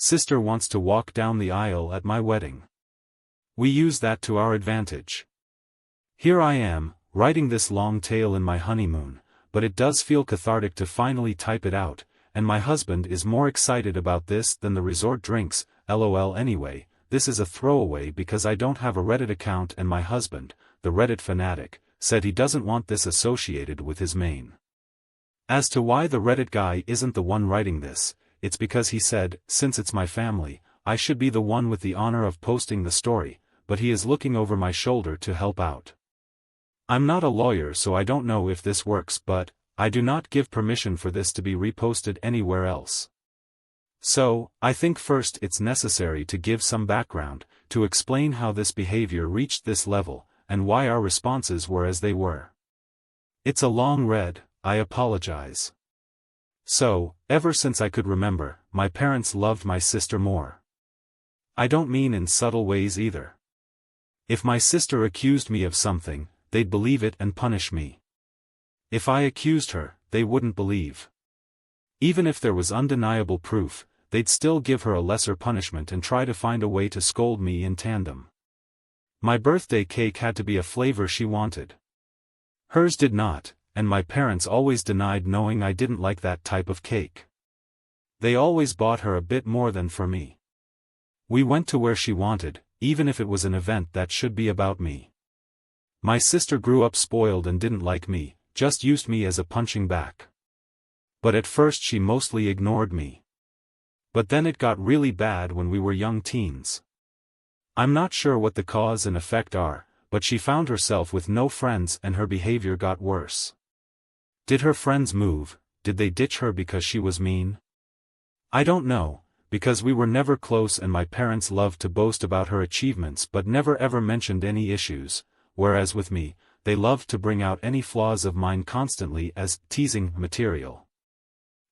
Sister wants to walk down the aisle at my wedding. We use that to our advantage. Here I am, writing this long tale in my honeymoon, but it does feel cathartic to finally type it out, and my husband is more excited about this than the resort drinks. LOL. Anyway, this is a throwaway because I don't have a Reddit account and my husband, the Reddit fanatic, said he doesn't want this associated with his main. As to why the Reddit guy isn't the one writing this, it's because he said, since it's my family, I should be the one with the honor of posting the story, but he is looking over my shoulder to help out. I'm not a lawyer so I don't know if this works, but I do not give permission for this to be reposted anywhere else. So, I think first it's necessary to give some background, to explain how this behavior reached this level, and why our responses were as they were. It's a long read, I apologize. So, ever since I could remember, my parents loved my sister more. I don't mean in subtle ways either. If my sister accused me of something, they'd believe it and punish me. If I accused her, they wouldn't believe. Even if there was undeniable proof, they'd still give her a lesser punishment and try to find a way to scold me in tandem. My birthday cake had to be a flavor she wanted. Hers did not, and my parents always denied knowing I didn't like that type of cake. They always bought her a bit more than for me. We went to where she wanted, even if it was an event that should be about me. My sister grew up spoiled and didn't like me, just used me as a punching bag. But at first she mostly ignored me. But then it got really bad when we were young teens. I'm not sure what the cause and effect are, but she found herself with no friends and her behavior got worse. Did her friends move? Did they ditch her because she was mean? I don't know, because we were never close and my parents loved to boast about her achievements but never ever mentioned any issues, whereas with me, they loved to bring out any flaws of mine constantly as teasing material.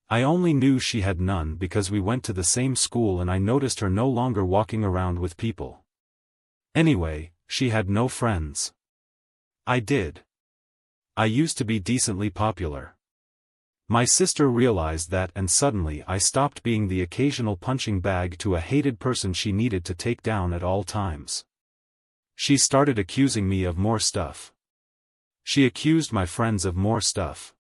I only knew she had none because we went to the same school and I noticed her no longer walking around with people. Anyway, she had no friends. I did. I used to be decently popular. My sister realized that and suddenly I stopped being the occasional punching bag to a hated person she needed to take down at all times. She started accusing me of more stuff. She accused my friends of more stuff.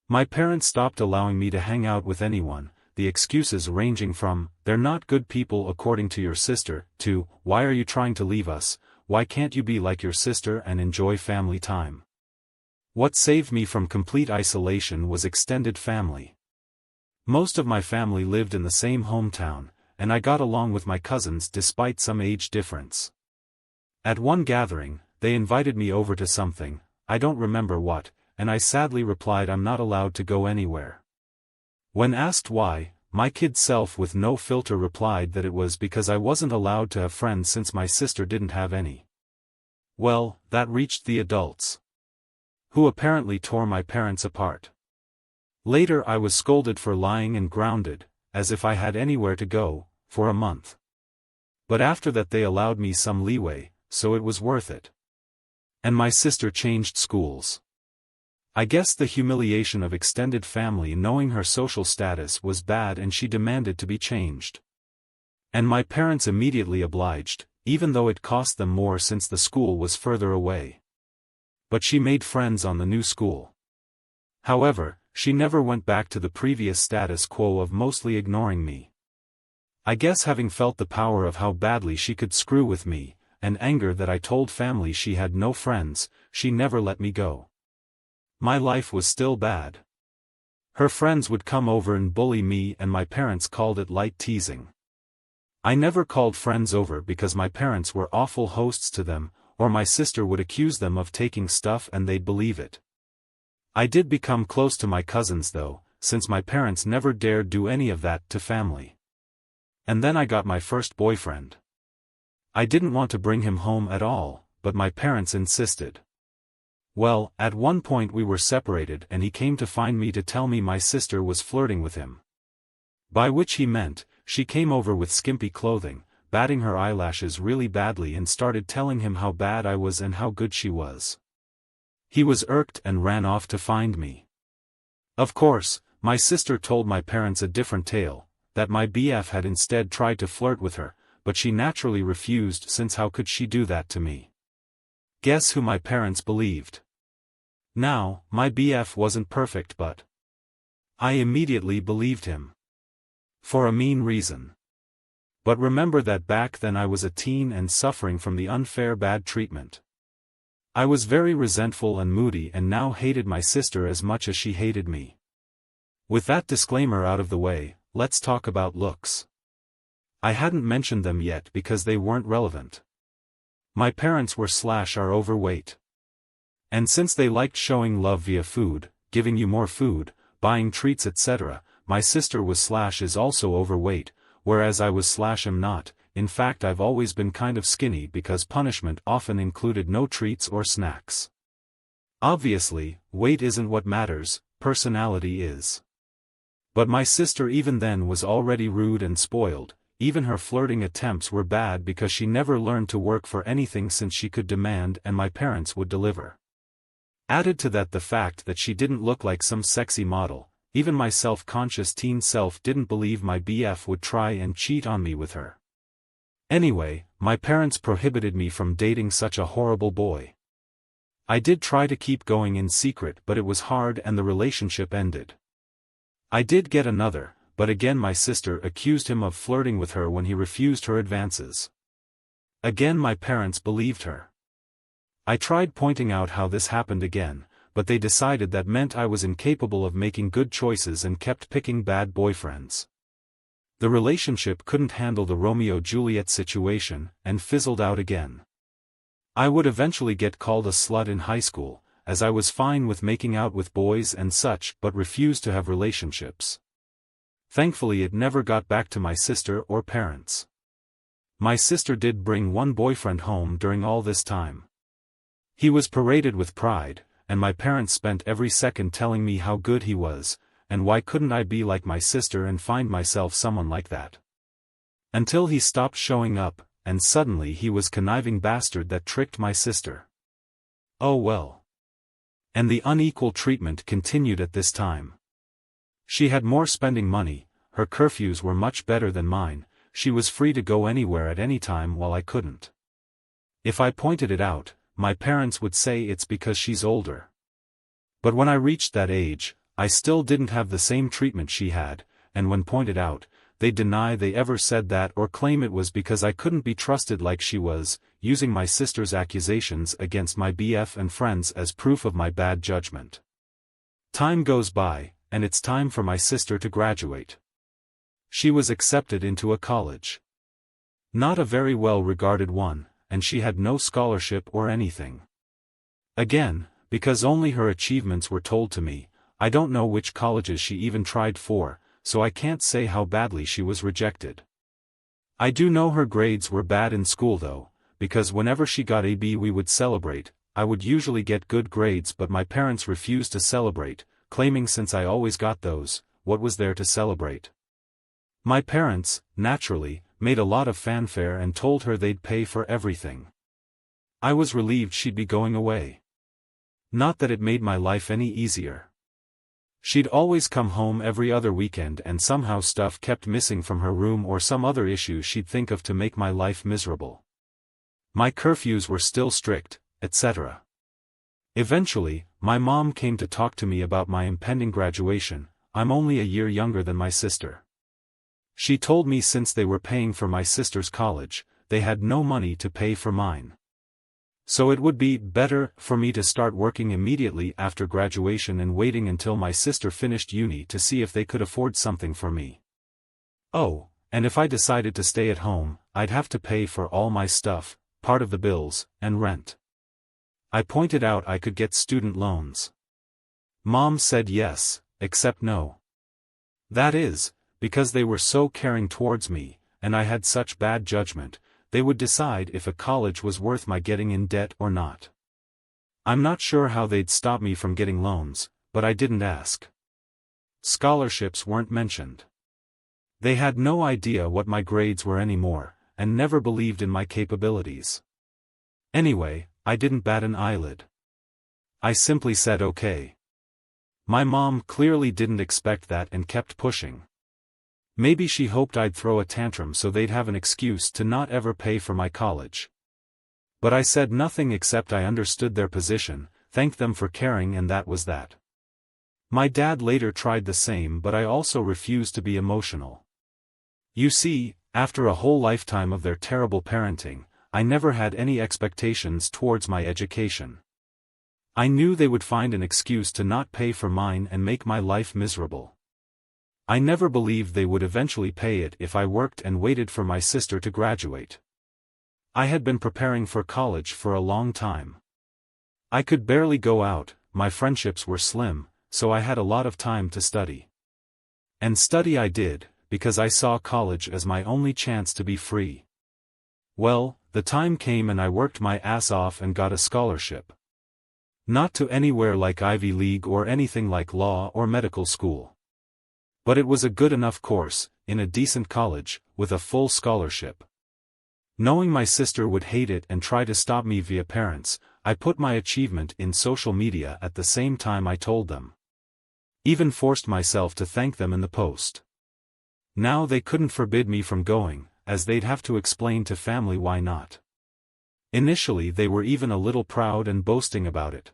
My parents stopped allowing me to hang out with anyone, the excuses ranging from, "They're not good people according to your sister," to, "Why are you trying to leave us? Why can't you be like your sister and enjoy family time?" What saved me from complete isolation was extended family. Most of my family lived in the same hometown, and I got along with my cousins despite some age difference. At one gathering, they invited me over to something, I don't remember what, and I sadly replied I'm not allowed to go anywhere. When asked why, my kid self with no filter replied that it was because I wasn't allowed to have friends since my sister didn't have any. Well, that reached the adults, who apparently tore my parents apart. Later I was scolded for lying and grounded, as if I had anywhere to go, for a month. But after that they allowed me some leeway, so it was worth it. And my sister changed schools. I guess the humiliation of extended family knowing her social status was bad and she demanded to be changed. And my parents immediately obliged, even though it cost them more since the school was further away. But she made friends on the new school. However, she never went back to the previous status quo of mostly ignoring me. I guess having felt the power of how badly she could screw with me, and anger that I told family she had no friends, she never let me go. My life was still bad. Her friends would come over and bully me and my parents called it light teasing. I never called friends over because my parents were awful hosts to them, or my sister would accuse them of taking stuff and they'd believe it. I did become close to my cousins though, since my parents never dared do any of that to family. And then I got my first boyfriend. I didn't want to bring him home at all, but my parents insisted. Well, at one point we were separated and he came to find me to tell me my sister was flirting with him. By which he meant, she came over with skimpy clothing, batting her eyelashes really badly and started telling him how bad I was and how good she was. He was irked and ran off to find me. Of course, my sister told my parents a different tale, that my BF had instead tried to flirt with her, but she naturally refused since how could she do that to me? Guess who my parents believed? Now, my BF wasn't perfect but I immediately believed him. For a mean reason. But remember that back then I was a teen and suffering from the unfair bad treatment. I was very resentful and moody and now hated my sister as much as she hated me. With that disclaimer out of the way, let's talk about looks. I hadn't mentioned them yet because they weren't relevant. My parents were/are overweight. And since they liked showing love via food, giving you more food, buying treats etc., my sister was/is also overweight, whereas I was/am not. In fact, I've always been kind of skinny because punishment often included no treats or snacks. Obviously, weight isn't what matters, personality is. But my sister even then was already rude and spoiled. Even her flirting attempts were bad because she never learned to work for anything since she could demand and my parents would deliver. Added to that the fact that she didn't look like some sexy model, even my self-conscious teen self didn't believe my BF would try and cheat on me with her. Anyway, my parents prohibited me from dating such a horrible boy. I did try to keep going in secret but it was hard and the relationship ended. I did get another, but again my sister accused him of flirting with her when he refused her advances. Again my parents believed her. I tried pointing out how this happened again, but they decided that meant I was incapable of making good choices and kept picking bad boyfriends. The relationship couldn't handle the Romeo-Juliet situation, and fizzled out again. I would eventually get called a slut in high school, as I was fine with making out with boys and such but refused to have relationships. Thankfully it never got back to my sister or parents. My sister did bring one boyfriend home during all this time. He was paraded with pride, and my parents spent every second telling me how good he was, and why couldn't I be like my sister and find myself someone like that. Until he stopped showing up, and suddenly he was conniving bastard that tricked my sister. Oh well. And the unequal treatment continued at this time. She had more spending money, her curfews were much better than mine, she was free to go anywhere at any time while I couldn't. If I pointed it out, my parents would say it's because she's older. But when I reached that age, I still didn't have the same treatment she had, and when pointed out, they'd deny they ever said that or claim it was because I couldn't be trusted like she was, using my sister's accusations against my BF and friends as proof of my bad judgment. Time goes by, and it's time for my sister to graduate. She was accepted into a college. Not a very well-regarded one, and she had no scholarship or anything. Again, because only her achievements were told to me, I don't know which colleges she even tried for, so I can't say how badly she was rejected. I do know her grades were bad in school though, because whenever she got a B we would celebrate. I would usually get good grades but my parents refused to celebrate, claiming since I always got those, what was there to celebrate? My parents, naturally, made a lot of fanfare and told her they'd pay for everything. I was relieved she'd be going away. Not that it made my life any easier. She'd always come home every other weekend and somehow stuff kept missing from her room or some other issue she'd think of to make my life miserable. My curfews were still strict, etc. Eventually, my mom came to talk to me about my impending graduation. I'm only a year younger than my sister. She told me since they were paying for my sister's college, they had no money to pay for mine. So it would be better for me to start working immediately after graduation and waiting until my sister finished uni to see if they could afford something for me. Oh, and if I decided to stay at home, I'd have to pay for all my stuff, part of the bills, and rent. I pointed out I could get student loans. Mom said yes, except no. That is, because they were so caring towards me, and I had such bad judgment, they would decide if a college was worth my getting in debt or not. I'm not sure how they'd stop me from getting loans, but I didn't ask. Scholarships weren't mentioned. They had no idea what my grades were anymore, and never believed in my capabilities. Anyway, I didn't bat an eyelid. I simply said okay. My mom clearly didn't expect that and kept pushing. Maybe she hoped I'd throw a tantrum so they'd have an excuse to not ever pay for my college. But I said nothing except I understood their position, thanked them for caring, and that was that. My dad later tried the same, but I also refused to be emotional. You see, after a whole lifetime of their terrible parenting, I never had any expectations towards my education. I knew they would find an excuse to not pay for mine and make my life miserable. I never believed they would eventually pay it if I worked and waited for my sister to graduate. I had been preparing for college for a long time. I could barely go out, my friendships were slim, so I had a lot of time to study. And study I did, because I saw college as my only chance to be free. Well, the time came and I worked my ass off and got a scholarship. Not to anywhere like Ivy League or anything like law or medical school. But it was a good enough course, in a decent college, with a full scholarship. Knowing my sister would hate it and try to stop me via parents, I put my achievement in social media at the same time I told them. Even forced myself to thank them in the post. Now they couldn't forbid me from going, as they'd have to explain to family why not. Initially they were even a little proud and boasting about it.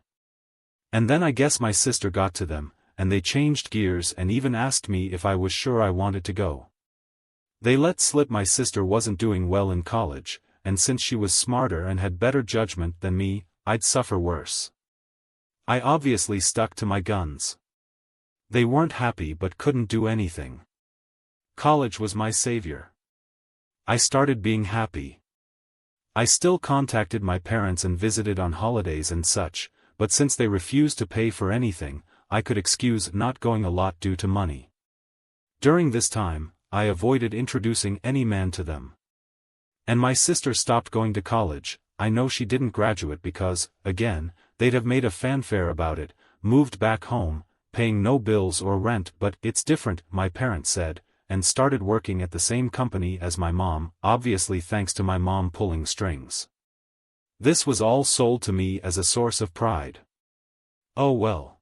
And then I guess my sister got to them, and they changed gears and even asked me if I was sure I wanted to go. They let slip my sister wasn't doing well in college, and since she was smarter and had better judgment than me, I'd suffer worse. I obviously stuck to my guns. They weren't happy but couldn't do anything. College was my savior. I started being happy. I still contacted my parents and visited on holidays and such, but since they refused to pay for anything, I could excuse not going a lot due to money. During this time, I avoided introducing any man to them. And my sister stopped going to college. I know she didn't graduate because, again, they'd have made a fanfare about it, moved back home, paying no bills or rent, but it's different, my parents said, and started working at the same company as my mom, obviously thanks to my mom pulling strings. This was all sold to me as a source of pride. Oh well.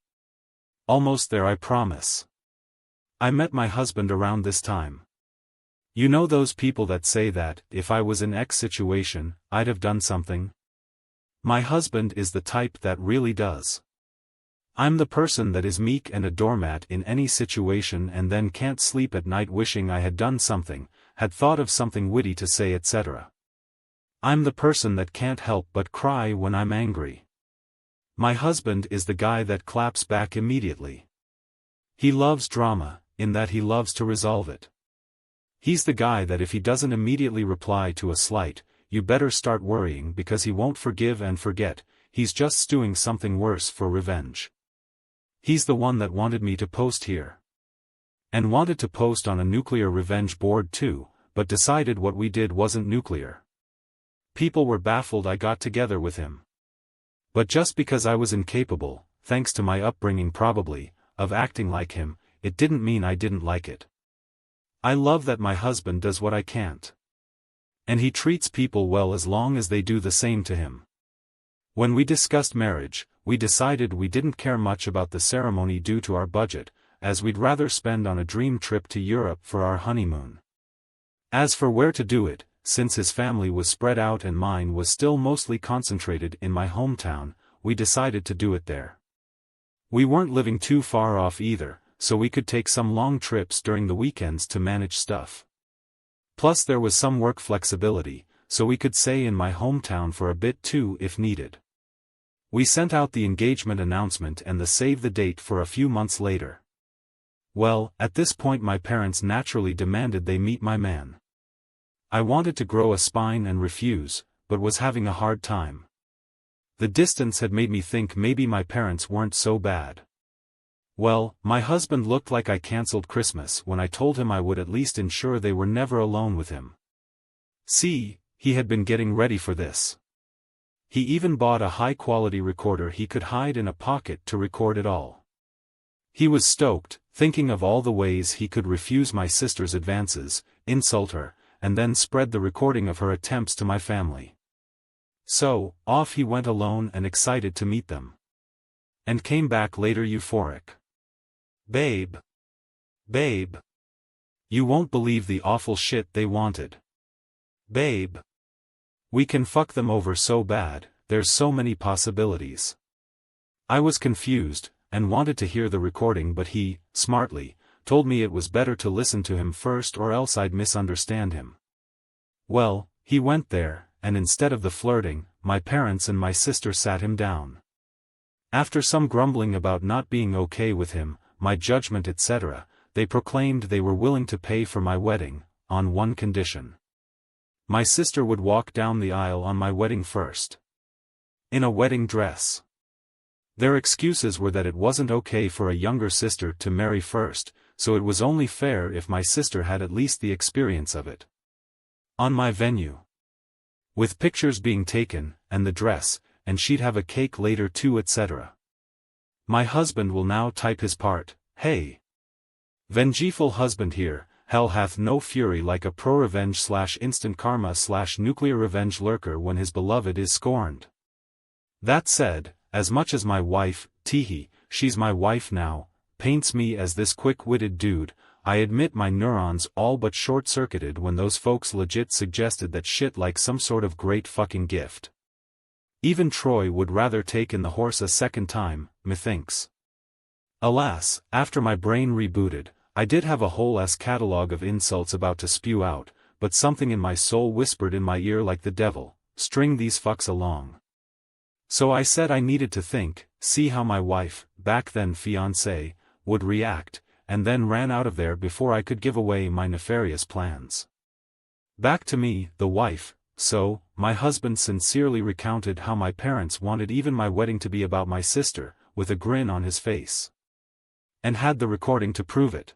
Almost there, I promise. I met my husband around this time. You know those people that say that, if I was in X situation, I'd have done something? My husband is the type that really does. I'm the person that is meek and a doormat in any situation and then can't sleep at night wishing I had done something, had thought of something witty to say, etc. I'm the person that can't help but cry when I'm angry. My husband is the guy that claps back immediately. He loves drama, in that he loves to resolve it. He's the guy that if he doesn't immediately reply to a slight, you better start worrying because he won't forgive and forget, he's just stewing something worse for revenge. He's the one that wanted me to post here. And wanted to post on a nuclear revenge board too, but decided what we did wasn't nuclear. People were baffled I got together with him. But just because I was incapable, thanks to my upbringing probably, of acting like him, it didn't mean I didn't like it. I love that my husband does what I can't. And he treats people well as long as they do the same to him. When we discussed marriage, we decided we didn't care much about the ceremony due to our budget, as we'd rather spend on a dream trip to Europe for our honeymoon. As for where to do it, since his family was spread out and mine was still mostly concentrated in my hometown, we decided to do it there. We weren't living too far off either, so we could take some long trips during the weekends to manage stuff. Plus there was some work flexibility, so we could stay in my hometown for a bit too if needed. We sent out the engagement announcement and the save the date for a few months later. Well, at this point my parents naturally demanded they meet my man. I wanted to grow a spine and refuse, but was having a hard time. The distance had made me think maybe my parents weren't so bad. Well, my husband looked like I cancelled Christmas when I told him I would at least ensure they were never alone with him. See, he had been getting ready for this. He even bought a high-quality recorder he could hide in a pocket to record it all. He was stoked, thinking of all the ways he could refuse my sister's advances, insult her, and then spread the recording of her attempts to my family. So, off he went alone and excited to meet them. And came back later euphoric. Babe. Babe. You won't believe the awful shit they wanted. Babe. We can fuck them over so bad, there's so many possibilities. I was confused, and wanted to hear the recording, but he, smartly, told me it was better to listen to him first or else I'd misunderstand him. Well, he went there, and instead of the flirting, my parents and my sister sat him down. After some grumbling about not being okay with him, my judgment etc., they proclaimed they were willing to pay for my wedding, on one condition. My sister would walk down the aisle on my wedding first. In a wedding dress. Their excuses were that it wasn't okay for a younger sister to marry first, so it was only fair if my sister had at least the experience of it. On my venue. With pictures being taken, and the dress, and she'd have a cake later too etc. My husband will now type his part. Hey! Vengeful husband here, hell hath no fury like a prorevenge / instant karma / nuclear revenge lurker when his beloved is scorned. That said, as much as my wife, teehee, she's my wife now, paints me as this quick-witted dude, I admit my neurons all but short-circuited when those folks legit suggested that shit like some sort of great fucking gift. Even Troy would rather take in the horse a second time, methinks. Alas, after my brain rebooted, I did have a whole ass catalog of insults about to spew out, but something in my soul whispered in my ear like the devil, string these fucks along. So I said I needed to think, see how my wife, back then fiancée, would react, and then ran out of there before I could give away my nefarious plans. Back to me, the wife, so, my husband sincerely recounted how my parents wanted even my wedding to be about my sister, with a grin on his face. And had the recording to prove it.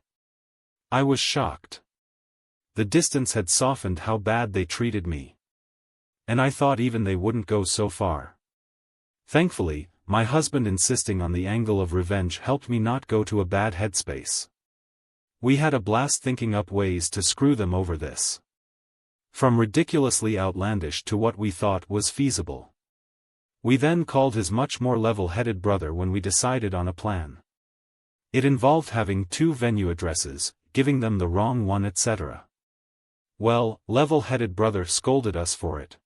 I was shocked. The distance had softened how bad they treated me. And I thought even they wouldn't go so far. Thankfully, my husband insisting on the angle of revenge helped me not go to a bad headspace. We had a blast thinking up ways to screw them over this. From ridiculously outlandish to what we thought was feasible. We then called his much more level-headed brother when we decided on a plan. It involved having 2 venue addresses, giving them the wrong one etc. Well, level-headed brother scolded us for it.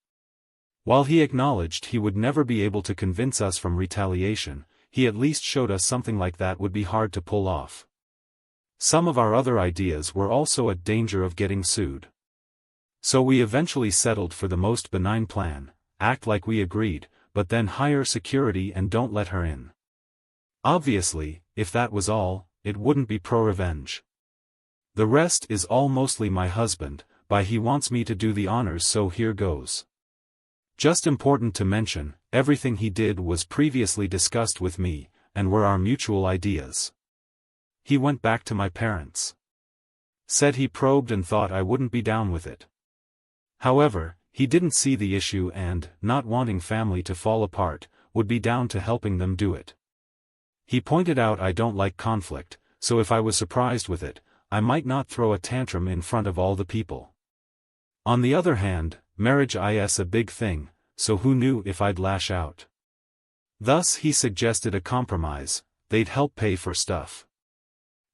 While he acknowledged he would never be able to convince us from retaliation, he at least showed us something like that would be hard to pull off. Some of our other ideas were also at danger of getting sued. So we eventually settled for the most benign plan, act like we agreed, but then hire security and don't let her in. Obviously, if that was all, it wouldn't be pro-revenge. The rest is all mostly my husband, by he wants me to do the honors, so here goes. Just important to mention, everything he did was previously discussed with me, and were our mutual ideas. He went back to my parents. Said he probed and thought I wouldn't be down with it. However, he didn't see the issue and, not wanting family to fall apart, would be down to helping them do it. He pointed out I don't like conflict, so if I was surprised with it, I might not throw a tantrum in front of all the people. On the other hand, marriage is a big thing, so who knew if I'd lash out. Thus he suggested a compromise, they'd help pay for stuff.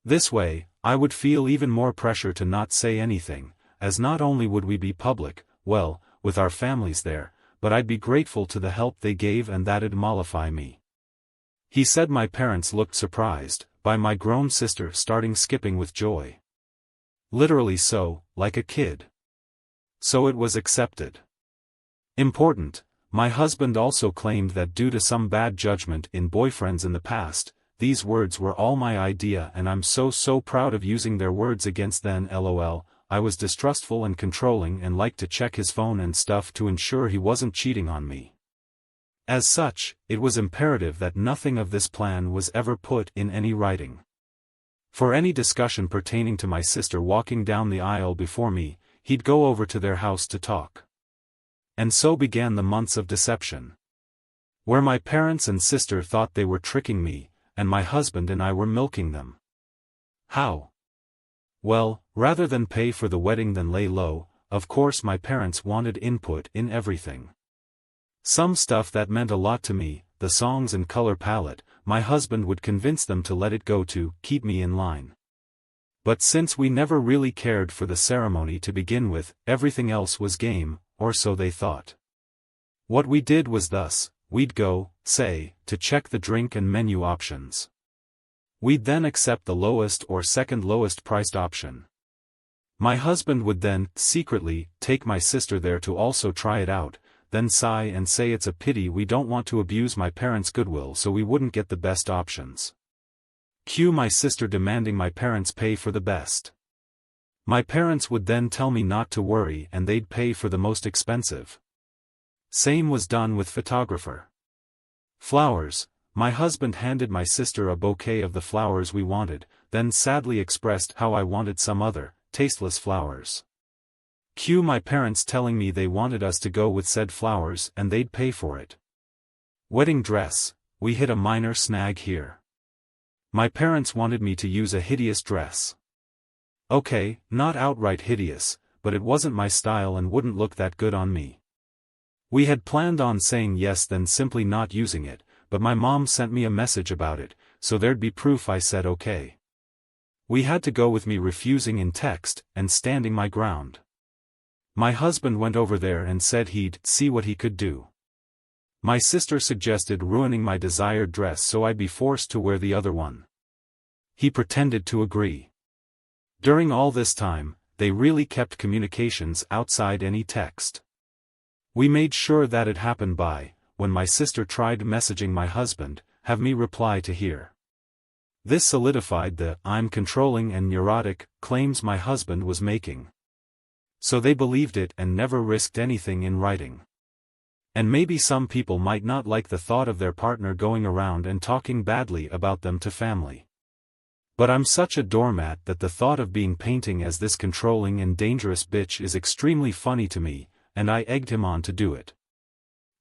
This way, I would feel even more pressure to not say anything, as not only would we be public, well, with our families there, but I'd be grateful to the help they gave and that'd mollify me. He said my parents looked surprised, by my grown sister starting skipping with joy. Literally so, like a kid. So it was accepted. Important, my husband also claimed that due to some bad judgment in boyfriends in the past, these words were all my idea and I'm so proud of using their words against them. LOL, I was distrustful and controlling and liked to check his phone and stuff to ensure he wasn't cheating on me. As such, it was imperative that nothing of this plan was ever put in any writing. For any discussion pertaining to my sister walking down the aisle before me, he'd go over to their house to talk. And so began the months of deception. Where my parents and sister thought they were tricking me, and my husband and I were milking them. How? Well, rather than pay for the wedding than lay low, of course my parents wanted input in everything. Some stuff that meant a lot to me, the songs and color palette, my husband would convince them to let it go to keep me in line. But since we never really cared for the ceremony to begin with, everything else was game, or so they thought. What we did was thus: we'd go, say, to check the drink and menu options. We'd then accept the lowest or second lowest priced option. My husband would then, secretly, take my sister there to also try it out, then sigh and say it's a pity we don't want to abuse my parents' goodwill so we wouldn't get the best options. Cue my sister demanding my parents pay for the best. My parents would then tell me not to worry and they'd pay for the most expensive. Same was done with photographer. Flowers: my husband handed my sister a bouquet of the flowers we wanted, then sadly expressed how I wanted some other, tasteless flowers. Cue my parents telling me they wanted us to go with said flowers and they'd pay for it. Wedding dress: we hit a minor snag here. My parents wanted me to use a hideous dress. Okay, not outright hideous, but it wasn't my style and wouldn't look that good on me. We had planned on saying yes then simply not using it, but my mom sent me a message about it, so there'd be proof I said okay. We had to go with me refusing in text, and standing my ground. My husband went over there and said he'd see what he could do. My sister suggested ruining my desired dress so I'd be forced to wear the other one. He pretended to agree. During all this time, they really kept communications outside any text. We made sure that it happened by, when my sister tried messaging my husband, have me reply to here. This solidified the "I'm controlling and neurotic" claims my husband was making. So they believed it and never risked anything in writing. And maybe some people might not like the thought of their partner going around and talking badly about them to family. But I'm such a doormat that the thought of being painting as this controlling and dangerous bitch is extremely funny to me, and I egged him on to do it.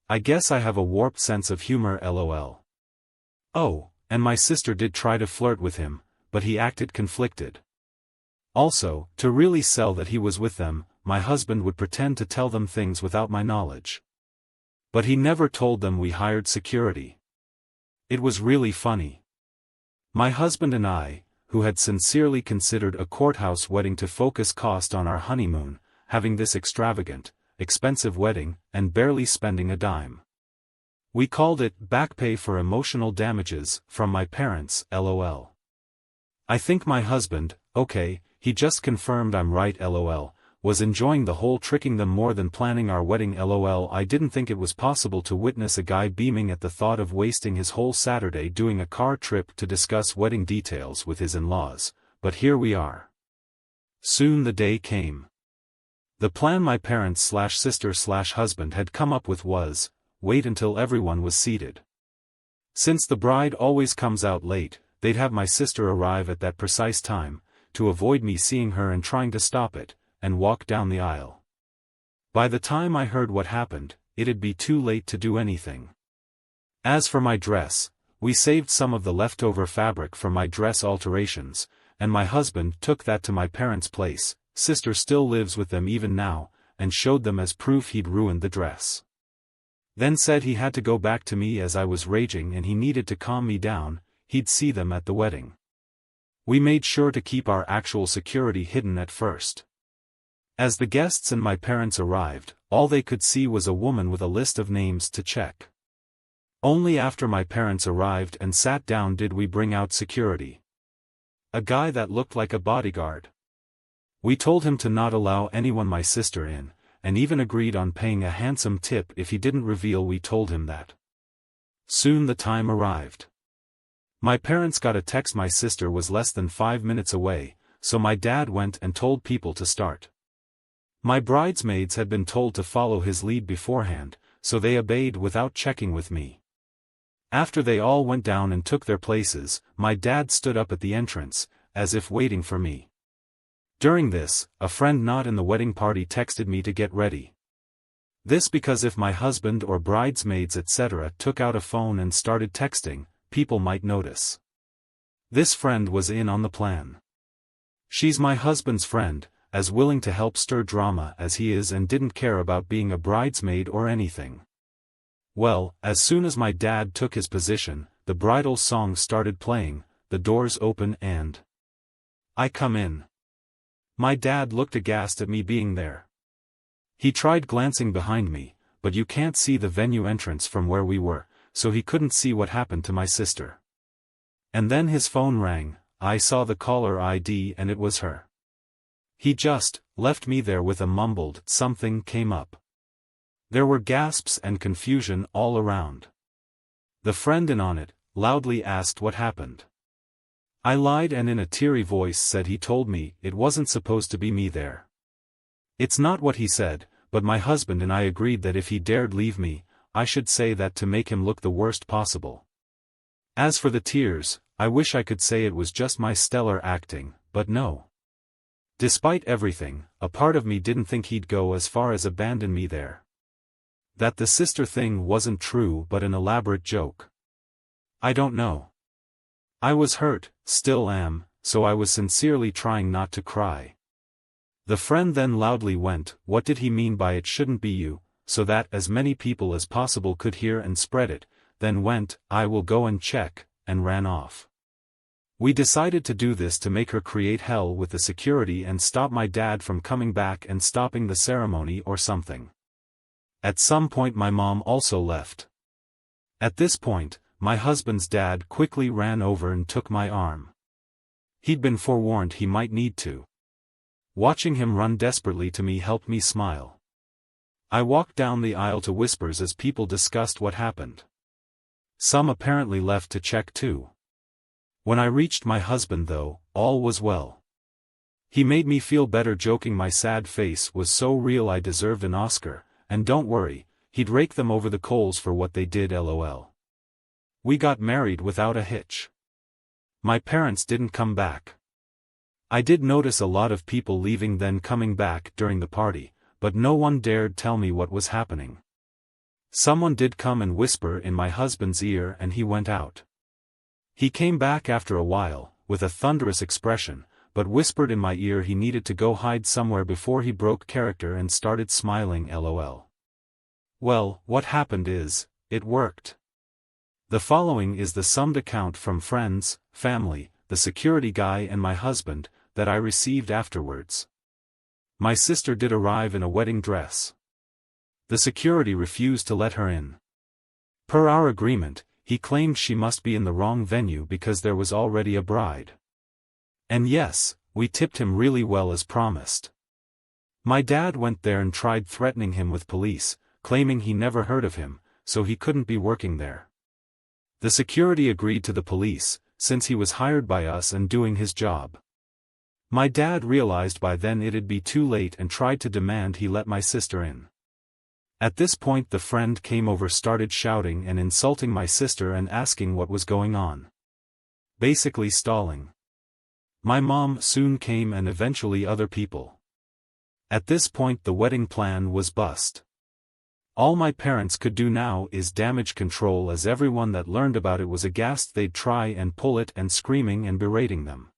I guess I have a warped sense of humor, lol. Oh, and my sister did try to flirt with him, but he acted conflicted. Also, to really sell that he was with them, my husband would pretend to tell them things without my knowledge. But he never told them we hired security. It was really funny. My husband and I, who had sincerely considered a courthouse wedding to focus cost on our honeymoon, having this extravagant, expensive wedding, and barely spending a dime. We called it back pay for emotional damages from my parents, lol. I think my husband, okay, he just confirmed I'm right lol, was enjoying the whole tricking them more than planning our wedding lol. I didn't think it was possible to witness a guy beaming at the thought of wasting his whole Saturday doing a car trip to discuss wedding details with his in-laws, but here we are. Soon the day came. The plan my parents/sister/husband had come up with was, wait until everyone was seated. Since the bride always comes out late, they'd have my sister arrive at that precise time, to avoid me seeing her and trying to stop it, and walk down the aisle. By the time I heard what happened, it'd be too late to do anything. As for my dress, we saved some of the leftover fabric for my dress alterations, and my husband took that to my parents' place. Sister still lives with them even now, and showed them as proof he'd ruined the dress. Then said he had to go back to me as I was raging and he needed to calm me down, he'd see them at the wedding. We made sure to keep our actual security hidden at first. As the guests and my parents arrived, all they could see was a woman with a list of names to check. Only after my parents arrived and sat down did we bring out security. A guy that looked like a bodyguard. We told him to not allow anyone my sister in, and even agreed on paying a handsome tip if he didn't reveal we told him that. Soon the time arrived. My parents got a text my sister was less than 5 minutes away, so my dad went and told people to start. My bridesmaids had been told to follow his lead beforehand, so they obeyed without checking with me. After they all went down and took their places, my dad stood up at the entrance, as if waiting for me. During this, a friend not in the wedding party texted me to get ready. This because if my husband or bridesmaids etc. took out a phone and started texting, people might notice. This friend was in on the plan. She's my husband's friend, as willing to help stir drama as he is and didn't care about being a bridesmaid or anything. Well, as soon as my dad took his position, the bridal song started playing, the doors open and I come in. My dad looked aghast at me being there. He tried glancing behind me, but you can't see the venue entrance from where we were, so he couldn't see what happened to my sister. And then his phone rang. I saw the caller ID and it was her. He just left me there with a mumbled something came up. There were gasps and confusion all around. The friend in on it loudly asked what happened. I lied and in a teary voice said he told me it wasn't supposed to be me there. It's not what he said, but my husband and I agreed that if he dared leave me, I should say that to make him look the worst possible. As for the tears, I wish I could say it was just my stellar acting, but no. Despite everything, a part of me didn't think he'd go as far as abandon me there. That the sister thing wasn't true but an elaborate joke. I don't know. I was hurt, still am, so I was sincerely trying not to cry. The friend then loudly went, "What did he mean by it shouldn't be you," so that as many people as possible could hear and spread it, then went, "I will go and check," and ran off. We decided to do this to make her create hell with the security and stop my dad from coming back and stopping the ceremony or something. At some point my mom also left. At this point, my husband's dad quickly ran over and took my arm. He'd been forewarned he might need to. Watching him run desperately to me helped me smile. I walked down the aisle to whispers as people discussed what happened. Some apparently left to check too. When I reached my husband though, all was well. He made me feel better, joking my sad face was so real I deserved an Oscar, and don't worry, he'd rake them over the coals for what they did, lol. We got married without a hitch. My parents didn't come back. I did notice a lot of people leaving then coming back during the party, but no one dared tell me what was happening. Someone did come and whisper in my husband's ear and he went out. He came back after a while, with a thunderous expression, but whispered in my ear he needed to go hide somewhere before he broke character and started smiling, lol. Well, what happened is, it worked. The following is the summed account from friends, family, the security guy and my husband, that I received afterwards. My sister did arrive in a wedding dress. The security refused to let her in. Per our agreement, he claimed she must be in the wrong venue because there was already a bride. And yes, we tipped him really well as promised. My dad went there and tried threatening him with police, claiming he never heard of him, so he couldn't be working there. The security agreed to the police, since he was hired by us and doing his job. My dad realized by then it'd be too late and tried to demand he let my sister in. At this point the friend came over, started shouting and insulting my sister and asking what was going on. Basically stalling. My mom soon came and eventually other people. At this point the wedding plan was bust. All my parents could do now is damage control, as everyone that learned about it was aghast they'd try and pull it and screaming and berating them.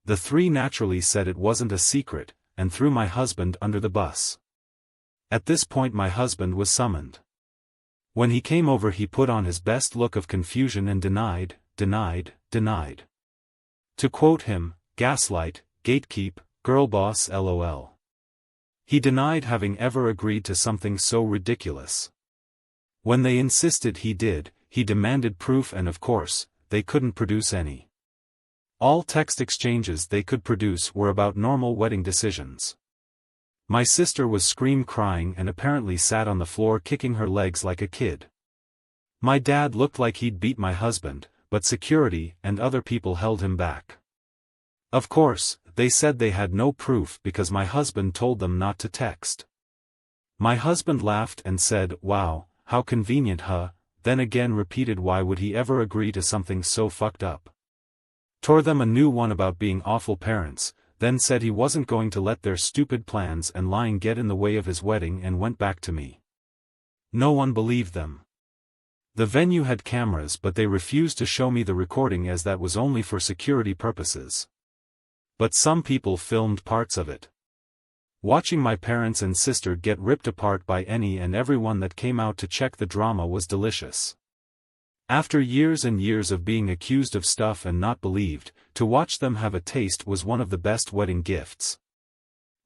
The three naturally said it wasn't a secret, and threw my husband under the bus. At this point my husband was summoned. When he came over he put on his best look of confusion and denied. To quote him, "Gaslight, gatekeep, girlboss lol." He denied having ever agreed to something so ridiculous. When they insisted he did, he demanded proof and of course, they couldn't produce any. All text exchanges they could produce were about normal wedding decisions. My sister was crying and apparently sat on the floor kicking her legs like a kid. My dad looked like he'd beat my husband, but security and other people held him back. Of course, they said they had no proof because my husband told them not to text. My husband laughed and said, "Wow, how convenient, huh?" Then again repeated why would he ever agree to something so fucked up. Tore them a new one about being awful parents, then said he wasn't going to let their stupid plans and lying get in the way of his wedding and went back to me. No one believed them. The venue had cameras but they refused to show me the recording as that was only for security purposes. But some people filmed parts of it. Watching my parents and sister get ripped apart by any and everyone that came out to check the drama was delicious. After years and years of being accused of stuff and not believed, to watch them have a taste was one of the best wedding gifts.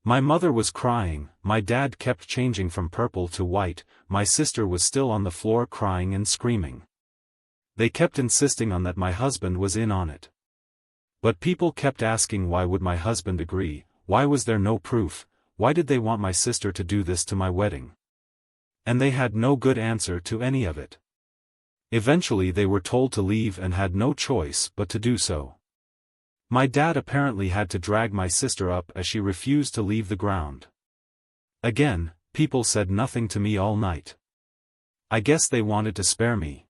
My mother was crying, my dad kept changing from purple to white, my sister was still on the floor crying and screaming. They kept insisting on that my husband was in on it. But people kept asking why would my husband agree, why was there no proof, why did they want my sister to do this to my wedding? And they had no good answer to any of it. Eventually they were told to leave and had no choice but to do so. My dad apparently had to drag my sister up as she refused to leave the ground. Again, people said nothing to me all night. I guess they wanted to spare me.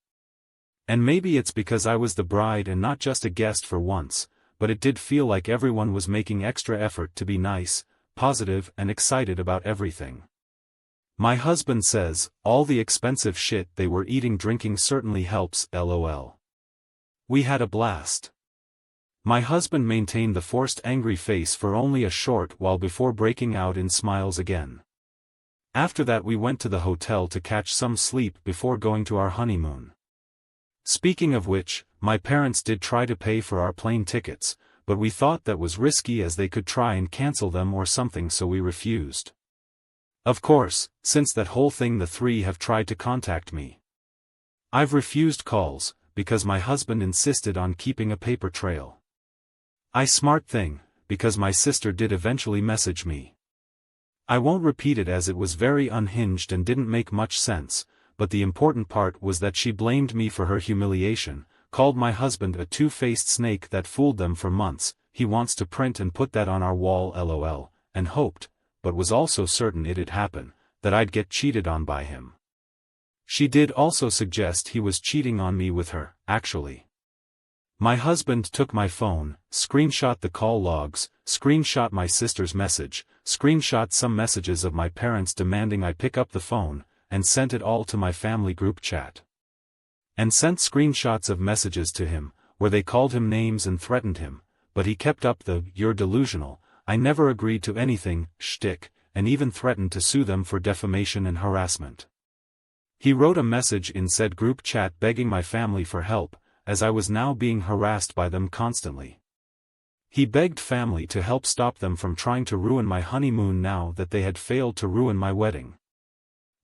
And maybe it's because I was the bride and not just a guest for once, but it did feel like everyone was making extra effort to be nice, positive and excited about everything. My husband says, all the expensive shit they were eating drinking certainly helps, lol. We had a blast. My husband maintained the forced angry face for only a short while before breaking out in smiles again. After that we went to the hotel to catch some sleep before going to our honeymoon. Speaking of which, my parents did try to pay for our plane tickets, but we thought that was risky as they could try and cancel them or something, so we refused. Of course, since that whole thing the three have tried to contact me. I've refused calls, because my husband insisted on keeping a paper trail. Smart thing, because my sister did eventually message me. I won't repeat it as it was very unhinged and didn't make much sense, but the important part was that she blamed me for her humiliation, called my husband a two-faced snake that fooled them for months, he wants to print and put that on our wall lol, and hoped, but was also certain it'd happen, that I'd get cheated on by him. She did also suggest he was cheating on me with her, actually. My husband took my phone, screenshot the call logs, screenshot my sister's message, screenshot some messages of my parents demanding I pick up the phone, and sent it all to my family group chat. And sent screenshots of messages to him, where they called him names and threatened him, but he kept up the "you're delusional, I never agreed to anything" shtick, and even threatened to sue them for defamation and harassment. He wrote a message in said group chat begging my family for help, as I was now being harassed by them constantly. He begged family to help stop them from trying to ruin my honeymoon now that they had failed to ruin my wedding.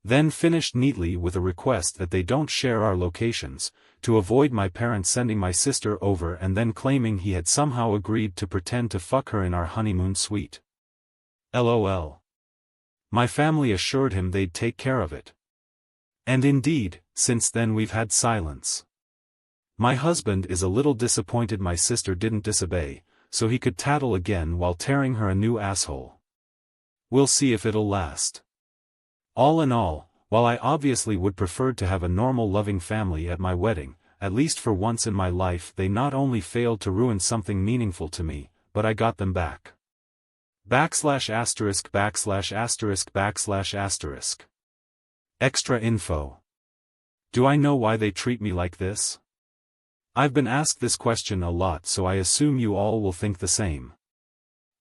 Then finished neatly with a request that they don't share our locations, to avoid my parents sending my sister over, and then claiming he had somehow agreed to pretend to fuck her in our honeymoon suite. LOL. My family assured him they'd take care of it. And indeed, since then we've had silence. My husband is a little disappointed my sister didn't disobey, so he could tattle again while tearing her a new asshole. We'll see if it'll last. All in all, while I obviously would prefer to have a normal loving family at my wedding, at least for once in my life they not only failed to ruin something meaningful to me, but I got them back. / *********. Extra info. Do I know why they treat me like this? I've been asked this question a lot, so I assume you all will think the same.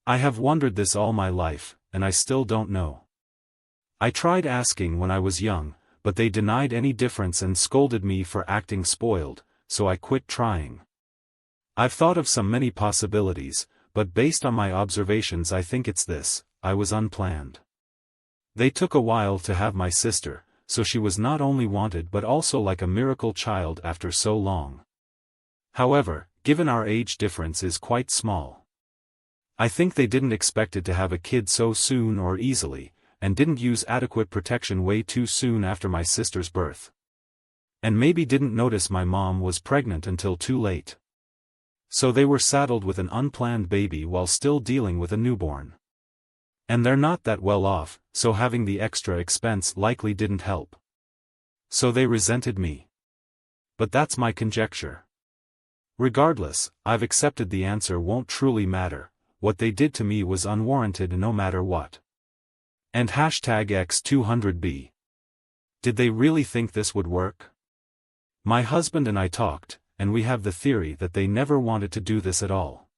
I have wondered this all my life, and I still don't know. I tried asking when I was young, but they denied any difference and scolded me for acting spoiled, so I quit trying. I've thought of many possibilities, but based on my observations I think it's this: I was unplanned. They took a while to have my sister, so she was not only wanted but also like a miracle child after so long. However, given our age difference is quite small, I think they didn't expect it to have a kid so soon or easily, and didn't use adequate protection way too soon after my sister's birth. And maybe didn't notice my mom was pregnant until too late. So they were saddled with an unplanned baby while still dealing with a newborn. And they're not that well off, so having the extra expense likely didn't help. So they resented me. But that's my conjecture. Regardless, I've accepted the answer won't truly matter, what they did to me was unwarranted no matter what. And #X200B. Did they really think this would work? My husband and I talked, and we have the theory that they never wanted to do this at all.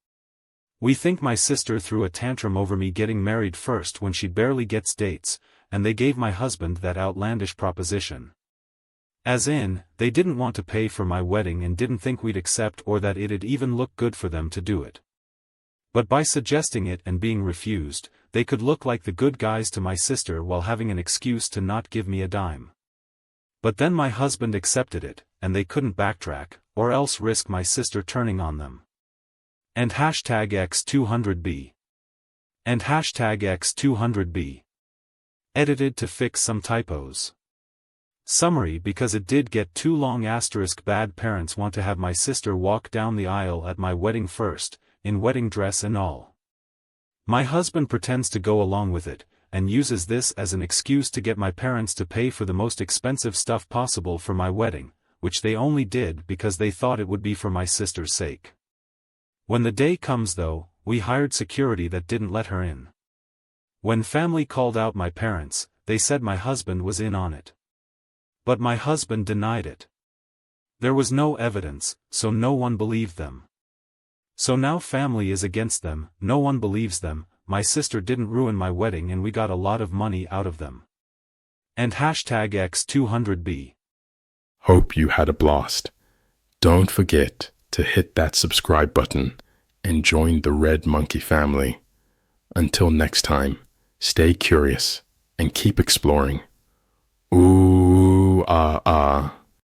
We think my sister threw a tantrum over me getting married first when she barely gets dates, and they gave my husband that outlandish proposition. As in, they didn't want to pay for my wedding and didn't think we'd accept or that it'd even look good for them to do it. But by suggesting it and being refused, they could look like the good guys to my sister while having an excuse to not give me a dime. But then my husband accepted it, and they couldn't backtrack, or else risk my sister turning on them. And #X200B. And #X200B. Edited to fix some typos. Summary: because it did get too long. Bad parents want to have my sister walk down the aisle at my wedding first, in wedding dress and all. My husband pretends to go along with it, and uses this as an excuse to get my parents to pay for the most expensive stuff possible for my wedding, which they only did because they thought it would be for my sister's sake. When the day comes though, we hired security that didn't let her in. When family called out my parents, they said my husband was in on it. But my husband denied it. There was no evidence, so no one believed them. So now family is against them, no one believes them. My sister didn't ruin my wedding and we got a lot of money out of them. And #X200B. Hope you had a blast. Don't forget to hit that subscribe button and join the Red Monkey family. Until next time, stay curious and keep exploring. Ooh, ah, ah.